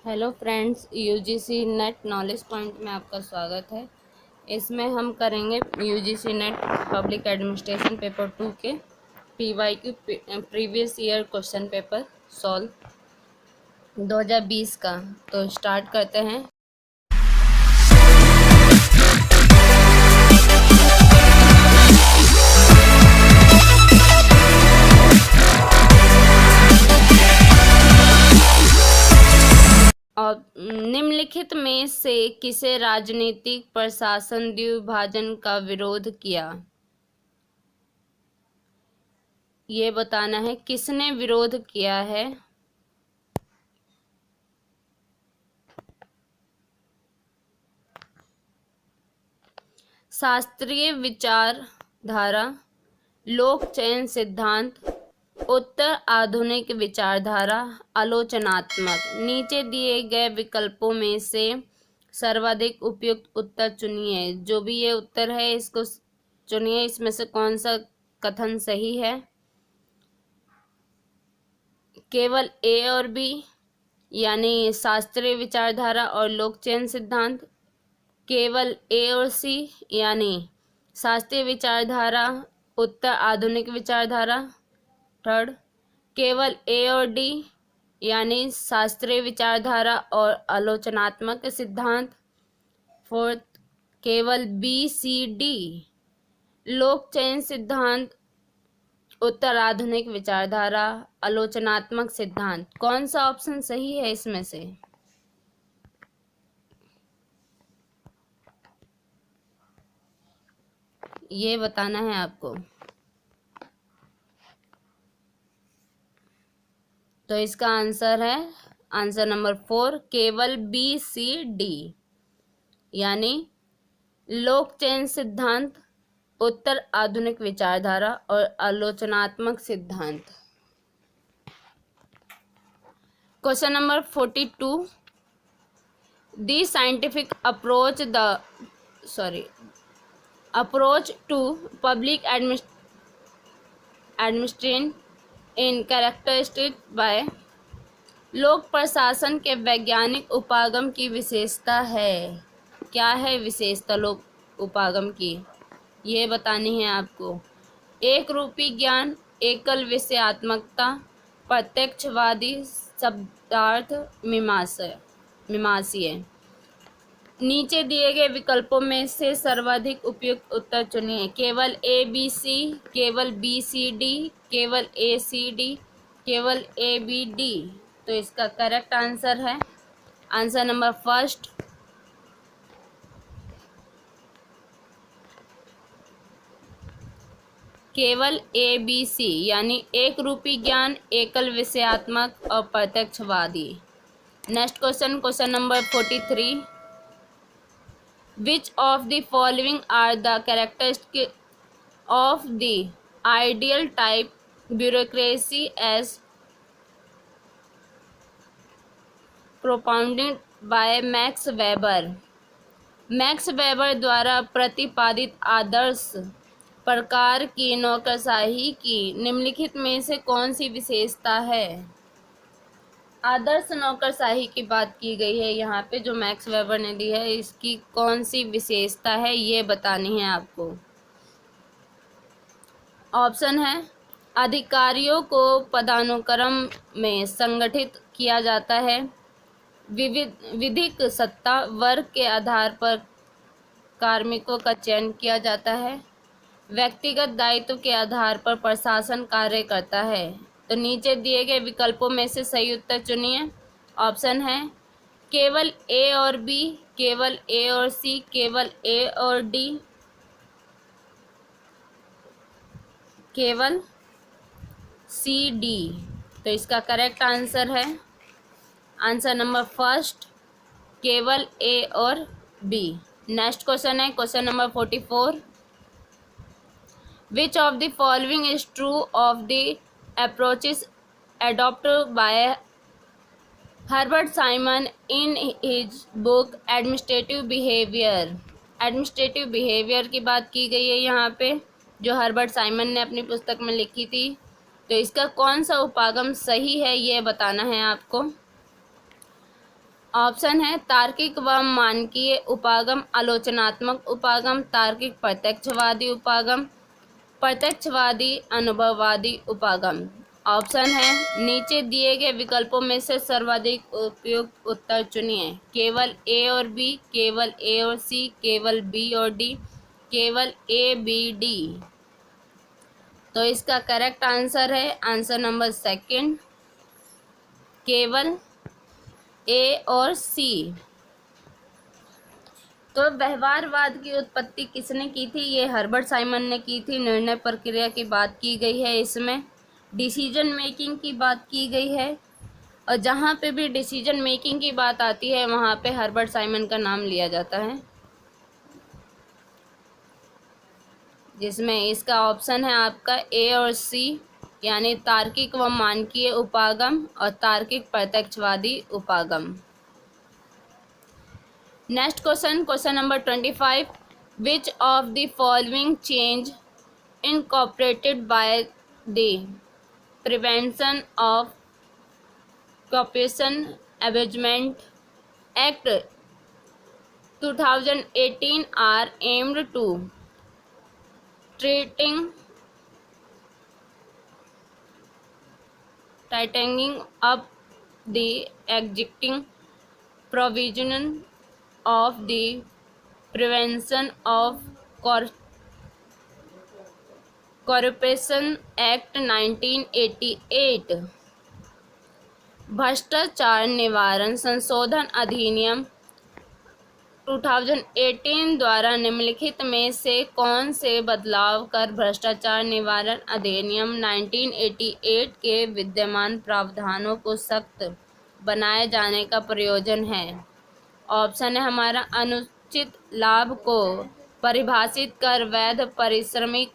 Hello friends, UGC net knowledge point में आपका स्वागत है। इसमें हम करेंगे UGC net public administration paper 2 के PYQ previous year question paper solve 2020 का। तो स्टार्ट करते हैं। और निम्नलिखित में से किसे राजनीतिक प्रशासन द्विभाजन का विरोध किया, ये बताना है। किसने विरोध किया है? शास्त्रीय विचारधारा, लोक चयन सिद्धांत, उत्तर आधुनिक विचारधारा, आलोचनात्मक। नीचे दिए गए विकल्पों में से सर्वाधिक उपयुक्त उत्तर चुनिए। जो भी ये उत्तर है इसको चुनिए, इसमें से कौन सा कथन सही है। केवल ए और बी यानी शास्त्रीय विचारधारा और लोक चयन सिद्धांत, केवल ए और सी यानी शास्त्रीय विचारधारा उत्तर आधुनिक विचारधारा। थर्ड, केवल ए और डी यानी शास्त्रीय विचारधारा और आलोचनात्मक सिद्धांत। फोर्थ, केवल बी सी डी लोक चयन सिद्धांत उत्तर आधुनिक विचारधारा आलोचनात्मक सिद्धांत। कौन सा ऑप्शन सही है इसमें से? ये बताना है आपको। तो इसका आंसर है आंसर नंबर 4, केवल बी सी डी यानी लोक चयन सिद्धांत उत्तर आधुनिक विचारधारा और आलोचनात्मक सिद्धांत। Question number 42, the scientific approach to public administration in characteristic by. लोक प्रशासन के वैज्ञानिक उपागम की विशेषता है। क्या है विशेषता लोक उपागम की, ये बतानी है आपको। एक रूपी ज्ञान, एकल विषयात्मकता, प्रत्यक्षवादी, शब्दार्थ मीमांसीय। नीचे दिए गए विकल्पों में से सर्वाधिक उपयुक्त उत्तर चुनिए। केवल ए बी सी, केवल बी सी डी, केवल ए सी डी, केवल ए बी डी। तो इसका करेक्ट आंसर है आंसर नंबर फर्स्ट, केवल ए बी सी यानी एक रूपी ज्ञान, एकल विषयात्मक और प्रत्यक्षवादी। Next question number 43, which of the following are the characteristic of the ideal type bureaucracy as propounded by Max Weber. Max Weber द्वारा प्रतिपादित आदर्श प्रकार की नौकरशाही की निम्नलिखित में से कौन सी विशेषता है? आदर्श नौकरशाही की बात की गई है यहाँ पे, जो मैक्स वेबर ने दी है। इसकी कौन सी विशेषता है ये बतानी है आपको। ऑप्शन है, अधिकारियों को पदानुक्रम में संगठित किया जाता है, विधिक सत्ता वर्ग के आधार पर कार्मिकों का चयन किया जाता है, व्यक्तिगत दायित्व के आधार पर प्रशासन कार्य करता है। तो नीचे दिए गए विकल्पों में से सही उत्तर चुनिए। ऑप्शन है, केवल ए और बी, केवल ए और सी, केवल ए और डी, केवल सी डी। तो इसका करेक्ट आंसर है आंसर नंबर फर्स्ट, केवल ए और बी। नेक्स्ट क्वेश्चन है question number 44, which of the following is true of the approaches adopted by Herbert Simon in his book Administrative Behavior। Administrative behaviour की बात की गई है यहाँ पे, जो हर्बर्ट साइमन ने अपनी पुस्तक में लिखी थी। तो इसका कौन सा उपागम सही है ये बताना है आपको। ऑप्शन है तार्किक व मानकीय उपागम, आलोचनात्मक उपागम, तार्किक प्रत्यक्षवादी उपागम, प्रत्यक्षवादी अनुभववादी उपागम। ऑप्शन है नीचे दिए गए विकल्पों में से सर्वाधिक उपयुक्त उत्तर चुनिए। केवल ए और बी, केवल ए और सी, केवल बी और डी, केवल ए बी डी। तो इसका करेक्ट आंसर है आंसर नंबर सेकंड, केवल ए और सी। तो व्यवहारवाद की उत्पत्ति किसने की थी? ये हर्बर्ट साइमन ने की थी। निर्णय प्रक्रिया की बात की गई है, इसमें डिसीजन मेकिंग की बात की गई है, और जहाँ पे भी डिसीजन मेकिंग की बात आती है वहाँ पे हर्बर्ट साइमन का नाम लिया जाता है, जिसमें इसका ऑप्शन है आपका ए और सी, यानी तार्किक व मानकीय उपागम और तार्किक प्रत्यक्षवादी उपागम। Next question, question number 25, which of the following change incorporated by the prevention of corruption amendment act 2018 are aimed to tightening up the existing provision of the Prevention of Corruption Act 1988। भ्रष्टाचार निवारण संशोधन अधिनियम 2018 द्वारा निम्नलिखित में से कौन से बदलाव कर भ्रष्टाचार निवारण अधिनियम 1988 के विद्यमान प्रावधानों को सख्त बनाए जाने का प्रयोजन है? ऑप्शन है हमारा अनुचित लाभ को परिभाषित कर वैध पारिश्रमिक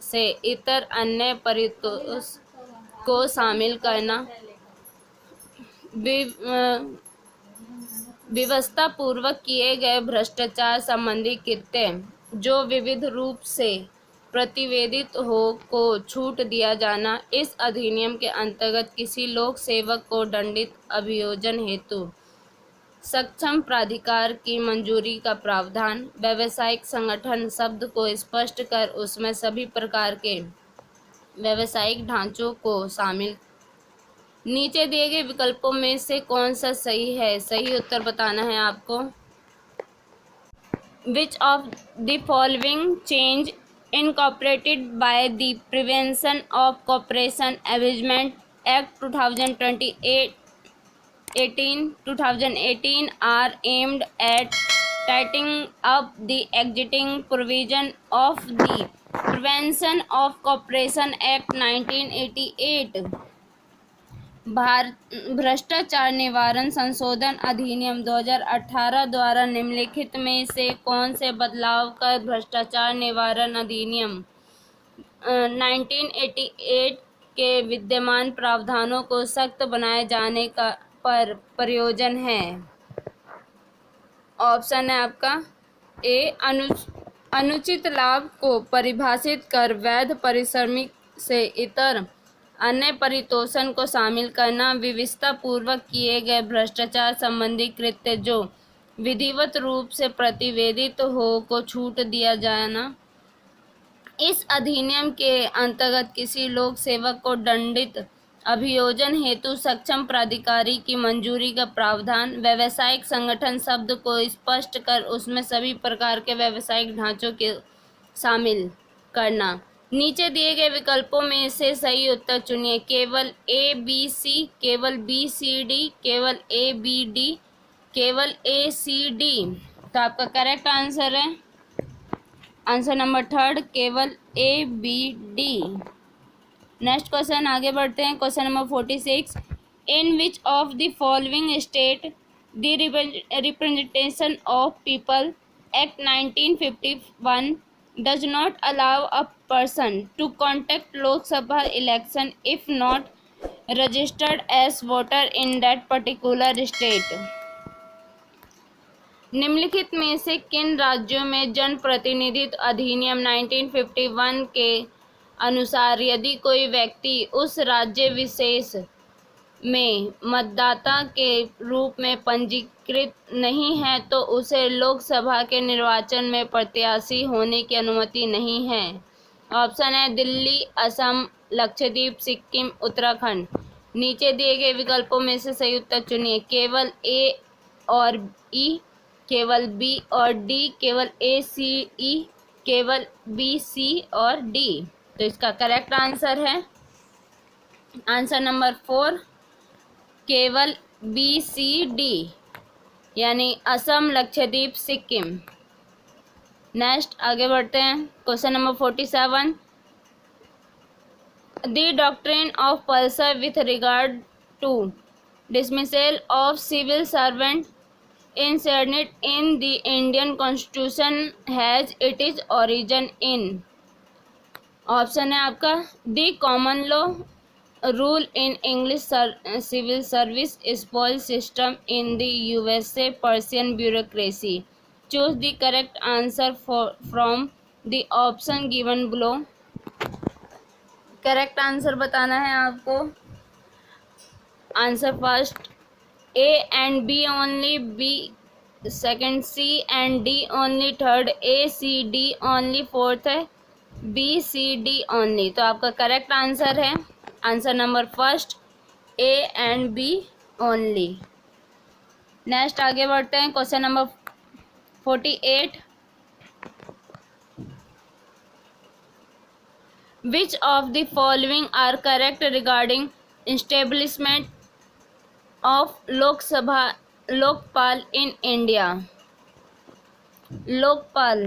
से इतर अन्य परितोष को शामिल करना, व्यवस्था पूर्वक किए गए भ्रष्टाचार संबंधी कृत्य जो विविध रूप से प्रतिवेदित हो को छूट दिया जाना। इस अधिनियम के अंतर्गत किसी लोक सेवक को दंडित अभियोजन हेतु सक्षम प्राधिकार की मंजूरी का प्रावधान। व्यावसायिक संगठन शब्द को स्पष्ट कर उसमें सभी प्रकार के व्यावसायिक ढांचों को शामिल। नीचे दिए गए विकल्पों में से कौन सा सही है? सही उत्तर बताना है आपको। Which of the following change incorporated by the prevention of corruption amendment act 2018 are aimed at tightening up the existing provision of the Prevention of Corruption Act 1988। भ्रष्टाचार निवारण संशोधन अधिनियम 2018 द्वारा निम्नलिखित में से कौन से बदलाव कर भ्रष्टाचार निवारण अधिनियम 1988 के विद्यमान प्रावधानों को सख्त बनाए जाने का पर प्रयोजन है? ऑप्शन है आपका ए अनुचित लाभ को परिभाषित कर वैध पारिश्रमिक से इतर अन्य परितोषण को शामिल करना, व्यवस्था पूर्वक किए गए भ्रष्टाचार संबंधी कृत्य जो विधिवत रूप से प्रतिवेदित हो को छूट दिया जाना। इस अधिनियम के अंतर्गत किसी लोक सेवक को दंडित अभियोजन हेतु सक्षम प्राधिकारी की मंजूरी का प्रावधान। व्यावसायिक संगठन शब्द को स्पष्ट कर उसमें सभी प्रकार के व्यावसायिक ढांचों के शामिल करना। नीचे दिए गए विकल्पों में से सही उत्तर चुनिए। केवल ए बी सी, केवल बी सी डी, केवल ए बी डी, केवल ए सी डी। तो आपका करेक्ट आंसर है आंसर नंबर थर्ड, केवल A B D. Next question आगे बढ़ते हैं। Question number 46, in which of the following state the representation of people act 1951 does not allow a person to contest Lok Sabha election if not registered as voter in that particular state। निम्नलिखित में से किन राज्यों में जन प्रतिनिधित्व अधिनियम 1951 के अनुसार यदि कोई व्यक्ति उस राज्य विशेष में मतदाता के रूप में पंजीकृत नहीं है तो उसे लोकसभा के निर्वाचन में प्रत्याशी होने की अनुमति नहीं है। ऑप्शन है दिल्ली, असम, लक्षद्वीप, सिक्किम, उत्तराखंड। नीचे दिए गए विकल्पों में से सही उत्तर चुनिए। केवल ए और ई, केवल बी और डी, केवल ए सी ई, केवल बी सी और डी। तो इसका करेक्ट आंसर है आंसर नंबर 4, केवल बी सी डी, यानी असम, लक्षद्वीप, सिक्किम। नेक्स्ट आगे बढ़ते हैं। Question number 47, the doctrine of pleasure with regard to dismissal of civil servant inserted in the Indian Constitution has its origin in। Option है आपका the common law, rule in English civil service, spoils system in the USA, Persian bureaucracy. Choose the correct answer from the option given below. Correct answer बताना है आपको। Answer first A and B only, B second, C and D only, third A C D only, fourth है B C D only। तो आपका correct answer है answer number first A and B only। Next आगे बढ़ते हैं। Question number 48, which of the following are correct regarding establishment of Lokpal in India. Lokpal,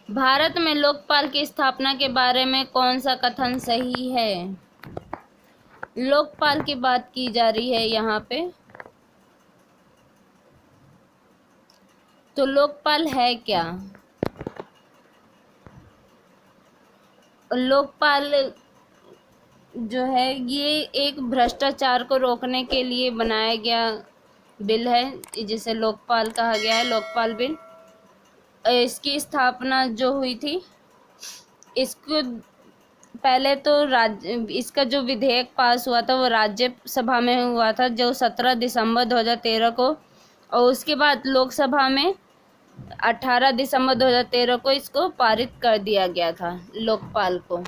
भारत में लोकपाल की स्थापना के बारे में कौन सा कथन सही है? लोकपाल की बात की जा रही है यहाँ पे। तो लोकपाल है क्या? लोकपाल जो है ये एक भ्रष्टाचार को रोकने के लिए बनाया गया बिल है जिसे लोकपाल कहा गया है, लोकपाल बिल। इसकी स्थापना जो हुई थी, इसको पहले तो इसका जो विधेयक पास हुआ था वो राज्यसभा में हुआ था जो 17 दिसंबर 2013 को, और उसके बाद लोकसभा में 18 दिसंबर 2013 को इसको पारित कर दिया गया था लोकपाल को।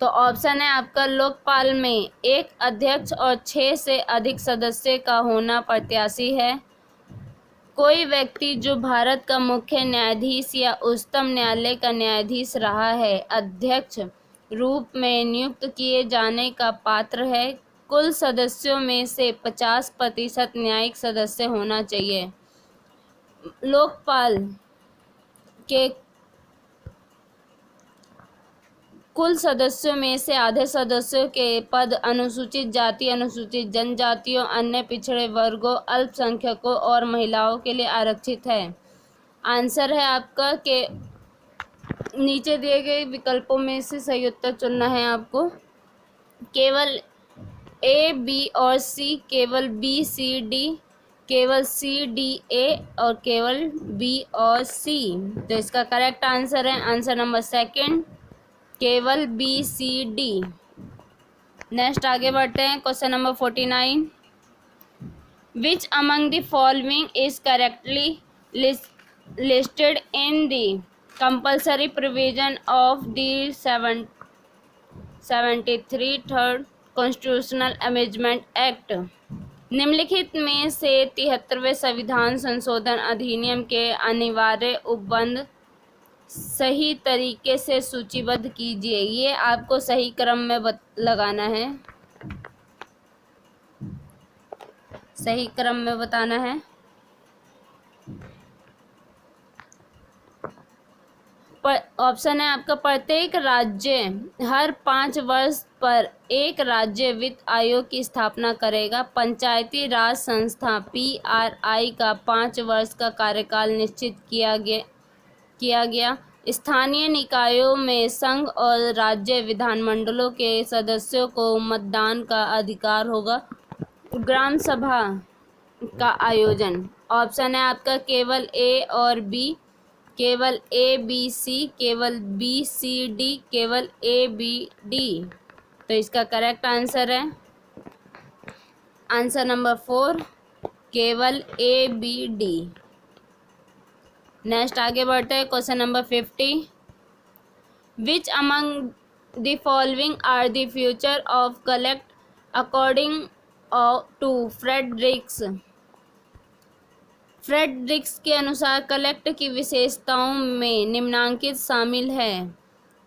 तो ऑप्शन है आपका लोकपाल में एक अध्यक्ष और 6 से अधिक सदस्य का होना प्रत्याशी है। कोई व्यक्ति जो भारत का मुख्य न्यायाधीश या उच्चतम न्यायालय का न्यायाधीश रहा है अध्यक्ष रूप में नियुक्त किए जाने का पात्र है। कुल सदस्यों में से 50% न्यायिक सदस्य होना चाहिए। लोकपाल के कुल सदस्यों में से आधे सदस्यों के पद अनुसूचित जाति, अनुसूचित जनजातियों, अन्य पिछड़े वर्गों, अल्पसंख्यकों और महिलाओं के लिए आरक्षित है। आंसर है आपका कि नीचे दिए गए विकल्पों में से सही उत्तर चुनना है आपको। केवल ए, बी और सी, केवल बी सी डी, केवल सी डी ए और केवल बी और सी। तो इसका करेक्ट आंसर है आंसर नंबर सेकंड, केवल बी सी डी। नेक्स्ट आगे बढ़ते हैं। Question number 49, which among the following is correctly listed in the compulsory provision of the 73rd constitutional amendment act. निम्नलिखित में से 73वें संविधान संशोधन अधिनियम के अनिवार्य उपबंध सही तरीके से सूचीबद्ध कीजिए। ये आपको सही क्रम में लगाना है, सही क्रम में बताना है। ऑप्शन है आपका प्रत्येक राज्य हर 5 वर्ष पर एक राज्य वित्त आयोग की स्थापना करेगा। पंचायती राज संस्था PRI का 5 वर्ष का कार्यकाल निश्चित किया गया। स्थानीय निकायों में संघ और राज्य विधानमंडलों के सदस्यों को मतदान का अधिकार होगा। ग्राम सभा का आयोजन। ऑप्शन है आपका केवल ए और बी, केवल A B C, केवल B C D, केवल A B D। तो इसका करेक्ट आंसर है आंसर नंबर 4, केवल ए बी डी। नेक्स्ट आगे बढ़ते हैं। Question number 50, which among the following are the future of collect according to Friedrichs. Friedrichs के अनुसार कलेक्ट की विशेषताओं में निम्नांकित शामिल है।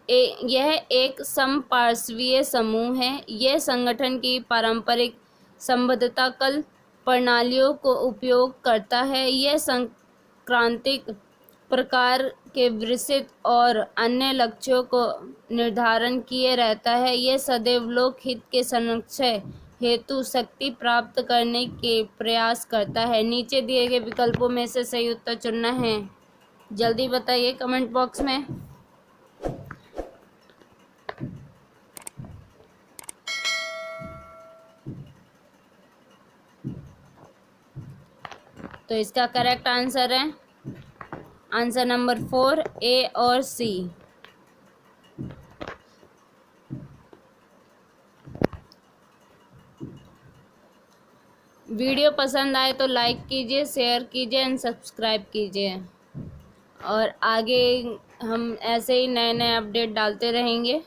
यह एक समपार्श्वीय समूह है। यह संगठन की पारंपरिक संबद्धता कल प्रणालियों को उपयोग करता है। यह सांक्रातिक प्रकार के विस्तृत और अन्य लक्ष्यों को निर्धारण किए रहता है। यह सदैव लोक हित के संरक्षण हेतु शक्ति प्राप्त करने के प्रयास करता है। नीचे दिए गए विकल्पों में से सही उत्तर चुनना है। जल्दी बताइए कमेंट बॉक्स में। तो इसका करेक्ट आंसर है आंसर नंबर 4, ए और सी। वीडियो पसंद आए तो लाइक कीजिए, शेयर कीजिए एंड सब्सक्राइब कीजिए। और आगे हम ऐसे ही नए नए अपडेट डालते रहेंगे।